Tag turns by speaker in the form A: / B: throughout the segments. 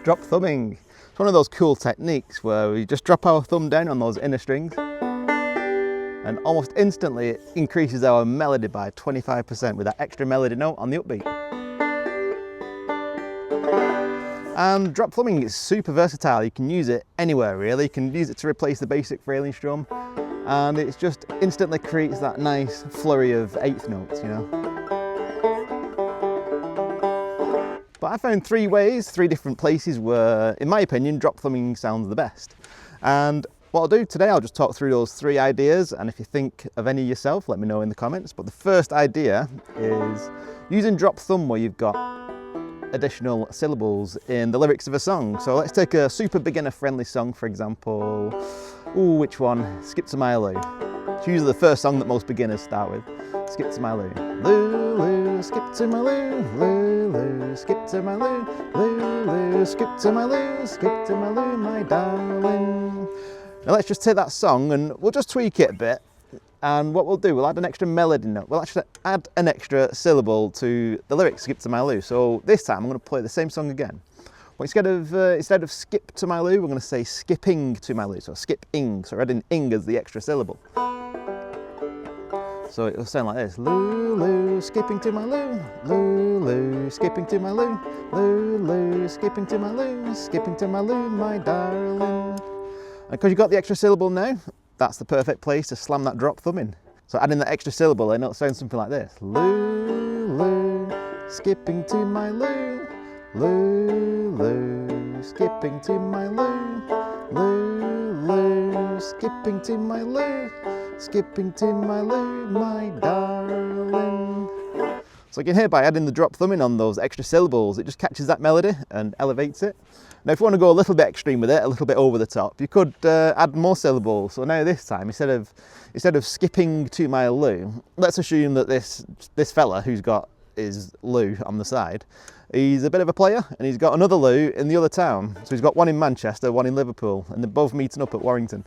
A: Drop thumbing. It's one of those cool techniques where we just drop our thumb down on those inner strings and almost instantly it increases our melody by 25% with that extra melody note on the upbeat. And drop thumbing is super versatile. You can use it anywhere really. You can use it to replace the basic frailing strum, and it just instantly creates that nice flurry of eighth notes, you know. But I found three different places where, in my opinion, drop thumbing sounds the best. And what I'll do today, I'll just talk through those three ideas, and if you think of any yourself, let me know in the comments. But the first idea is using drop thumb where you've got additional syllables in the lyrics of a song. So let's take a super beginner friendly song, for example. Ooh, which one? Skip to My Lou. It's usually the first song that most beginners start with. Skip to my Lou. Lou, Lou, skip to my Lou. Lou, Lou, skip to my Lou. Lou, Lou, skip to my Lou. Skip to my Lou, my darling. Now let's just take that song and we'll just tweak it a bit. And what we'll do, we'll add an extra melody note. We'll actually add an extra syllable to the lyrics, Skip to My Lou. So this time I'm going to play the same song again. But instead of skip to my Lou, we're going to say skipping to my Lou. So skip-ing, so we're adding ing as the extra syllable. So it'll sound like this. Lou, Lou, skipping to my Lou. Lou, Lou, skipping to my Lou. Lou, Lou, skipping to my Lou. Skipping to my Lou, my darling. And because you've got the extra syllable now, that's the perfect place to slam that drop thumb in. So adding that extra syllable in, it'll sound something like this. Lou, Lou, skipping to my Lou. Lou, Lou, skipping to my Lou. Lou, Lou, skipping to my Lou. Skipping to my Lou, my darling. So you can hear by adding the drop thumb in on those extra syllables, it just catches that melody and elevates it. Now if you want to go a little bit extreme with it, a little bit over the top, you could add more syllables. So now this time, instead of skipping to my Lou, let's assume that this fella who's got his Lou on the side, he's a bit of a player and he's got another Lou in the other town. So he's got one in Manchester, one in Liverpool, and they're both meeting up at Warrington.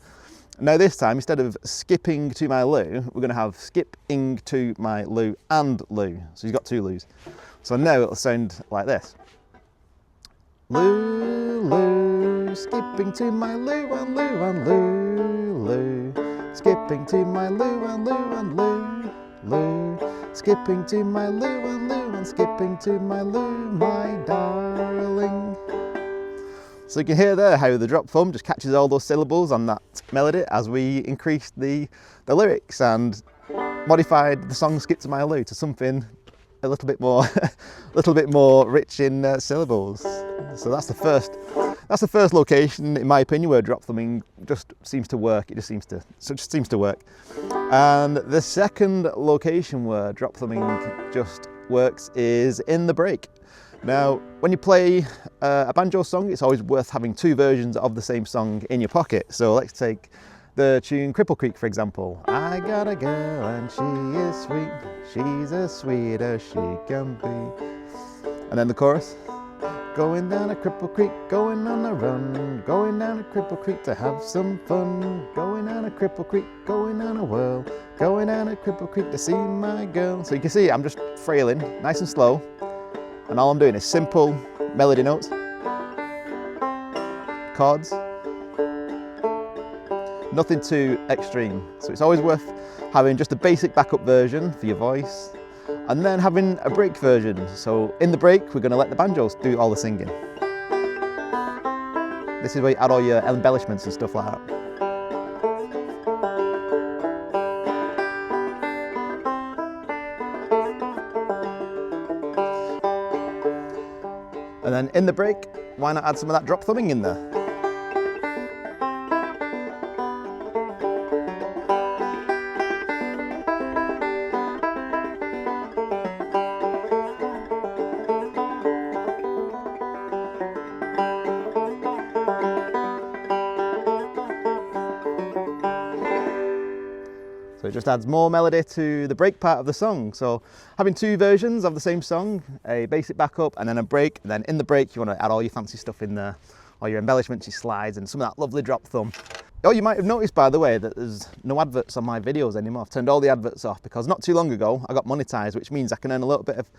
A: Now this time, instead of skipping to my Lou, we're going to have skipping to my Lou and Lou. So he's got two Lou's. So now it'll sound like this. Lou, Lou, skipping to my Lou and Lou and Lou, Lou. Skipping to my Lou and Lou and Lou, Lou. Skipping to my Lou and Lou and skipping to my Lou, my darling. So you can hear there how the drop thumb just catches all those syllables on that melody as we increased the lyrics and modified the song Skip to My Lou to something a little bit more rich in syllables. So that's the first location, in my opinion, where drop thumbing just seems to work. It just seems to work. And the second location where drop thumbing just works is in the break. Now, when you play a banjo song, it's always worth having two versions of the same song in your pocket. So let's take the tune Cripple Creek, for example. I got a girl and she is sweet. She's as sweet as she can be. And then the chorus. Going down a Cripple Creek, going on a run. Going down a Cripple Creek to have some fun. Going down a Cripple Creek, going on a whirl. Going down a Cripple Creek to see my girl. So you can see I'm just frailing, nice and slow. And all I'm doing is simple melody notes, chords, nothing too extreme. So it's always worth having just a basic backup version for your voice and then having a break version. So in the break, we're going to let the banjos do all the singing. This is where you add all your embellishments and stuff like that. And then in the break, why not add some of that drop thumbing in there? So it just adds more melody to the break part of the song. So having two versions of the same song, a basic backup and then a break, and then in the break you want to add all your fancy stuff in there, all your embellishments, your slides and some of that lovely drop thumb. Oh, you might have noticed, by the way, that there's no adverts on my videos anymore. I've turned all the adverts off because not too long ago I got monetized, which means I can earn a little bit of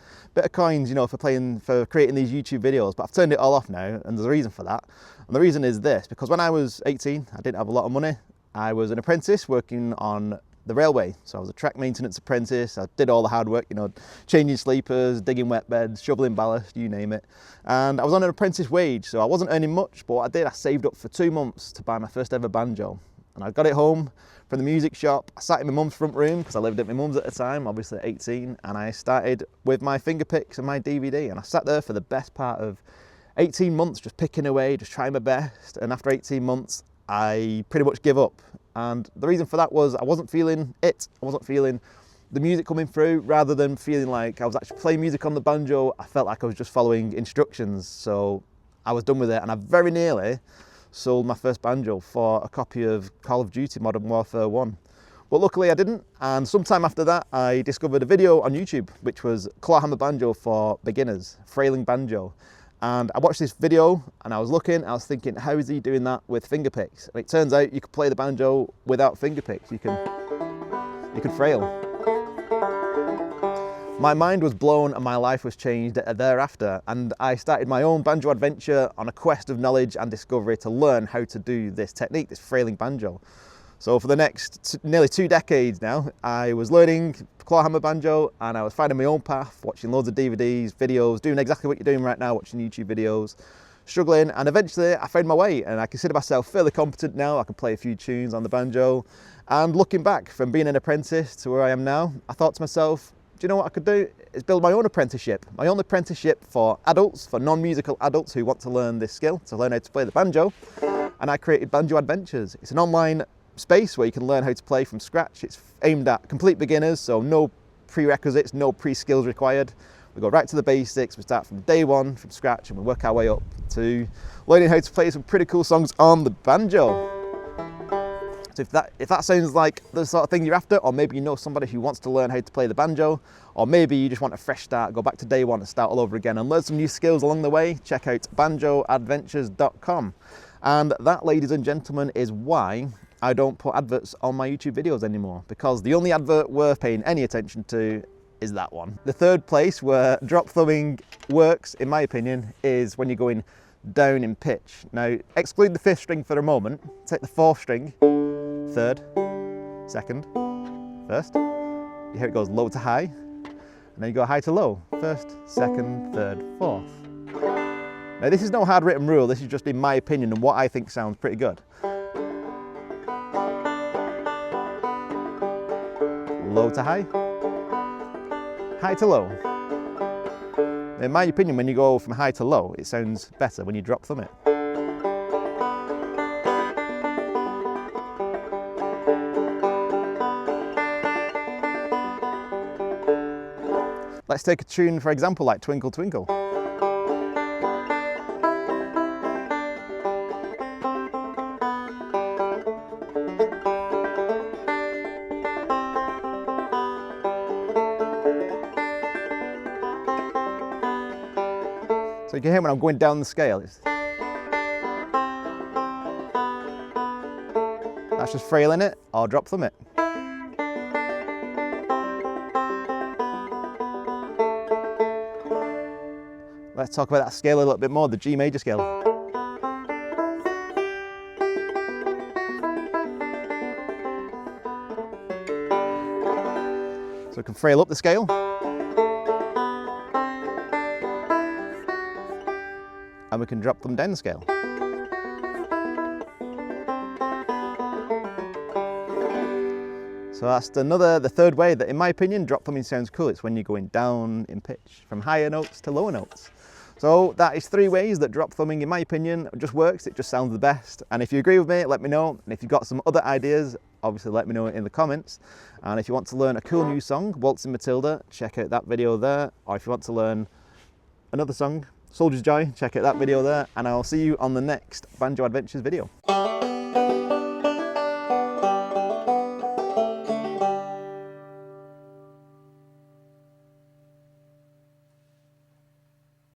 A: coins, you know, for creating these YouTube videos. But I've turned it all off now, and there's a reason for that. And the reason is this: because when I was 18, I didn't have a lot of money. I was an apprentice working on the railway. So I was a track maintenance apprentice. I did all the hard work, you know, changing sleepers, digging wet beds, shoveling ballast, you name it. And I was on an apprentice wage, so I wasn't earning much, but what I did, I saved up for 2 months to buy my first ever banjo. And I got it home from the music shop. I sat in my mum's front room, because I lived at my mum's at the time, obviously at 18, and I started with my finger picks and my DVD, and I sat there for the best part of 18 months, just picking away, just trying my best. And after 18 months, I pretty much give up. And the reason for that was I wasn't feeling it. I wasn't feeling the music coming through. Rather than feeling like I was actually playing music on the banjo, I felt like I was just following instructions. So I was done with it, and I very nearly sold my first banjo for a copy of Call of Duty Modern Warfare 1. But luckily I didn't, and sometime after that I discovered a video on YouTube which was clawhammer banjo for beginners, frailing banjo. And I watched this video and I was thinking, how is he doing that with finger picks? And it turns out you can play the banjo without finger picks. You can frail. My mind was blown and my life was changed thereafter, and I started my own banjo adventure on a quest of knowledge and discovery to learn how to do this technique, this frailing banjo. So for the next nearly 2 decades now, I was learning clawhammer banjo, and I was finding my own path, watching loads of DVDs, videos, doing exactly what you're doing right now, watching YouTube videos, struggling, and eventually I found my way, and I consider myself fairly competent now. I can play a few tunes on the banjo, and looking back from being an apprentice to where I am now, I thought to myself, do you know what I could do? Is build my own apprenticeship for adults, for non-musical adults who want to learn this skill, to learn how to play the banjo. And I created Banjo Adventures. It's an online space where you can learn how to play from scratch. It's aimed at complete beginners, so no prerequisites, no pre-skills required. We go right to the basics. We start from day one, from scratch, and we work our way up to learning how to play some pretty cool songs on the banjo. So if that sounds like the sort of thing you're after, or maybe you know somebody who wants to learn how to play the banjo, or maybe you just want a fresh start, go back to day one and start all over again and learn some new skills along the way, check out banjoadventures.com. And that, ladies and gentlemen, is why I don't put adverts on my YouTube videos anymore, because the only advert worth paying any attention to is that one. The third place where drop thumbing works, in my opinion, is when you're going down in pitch. Now, exclude the 5th string for a moment, take the 4th string, 3rd, 2nd, 1st, you hear it goes low to high, and then you go high to low, 1st, 2nd, 3rd, 4th. Now, this is no hard written rule, this is just in my opinion and what I think sounds pretty good. Low to high, high to low. In my opinion, when you go from high to low, it sounds better when you drop thumb it. Let's take a tune, for example, like Twinkle Twinkle. So you can hear when I'm going down the scale, that's just frailing it or drop thumb it. Let's talk about that scale a little bit more, the G major scale. So we can frail up the scale. And we can drop them down the scale. So that's the third way that, in my opinion, drop thumbing sounds cool. It's when you're going down in pitch, from higher notes to lower notes. So that is 3 ways that drop thumbing, in my opinion, just works. It just sounds the best. And if you agree with me, let me know. And if you've got some other ideas, obviously let me know in the comments. And if you want to learn a cool new song, Waltzing Matilda, check out that video there. Or if you want to learn another song, Soldier's Joy, check out that video there. And I'll see you on the next Banjo Adventures video.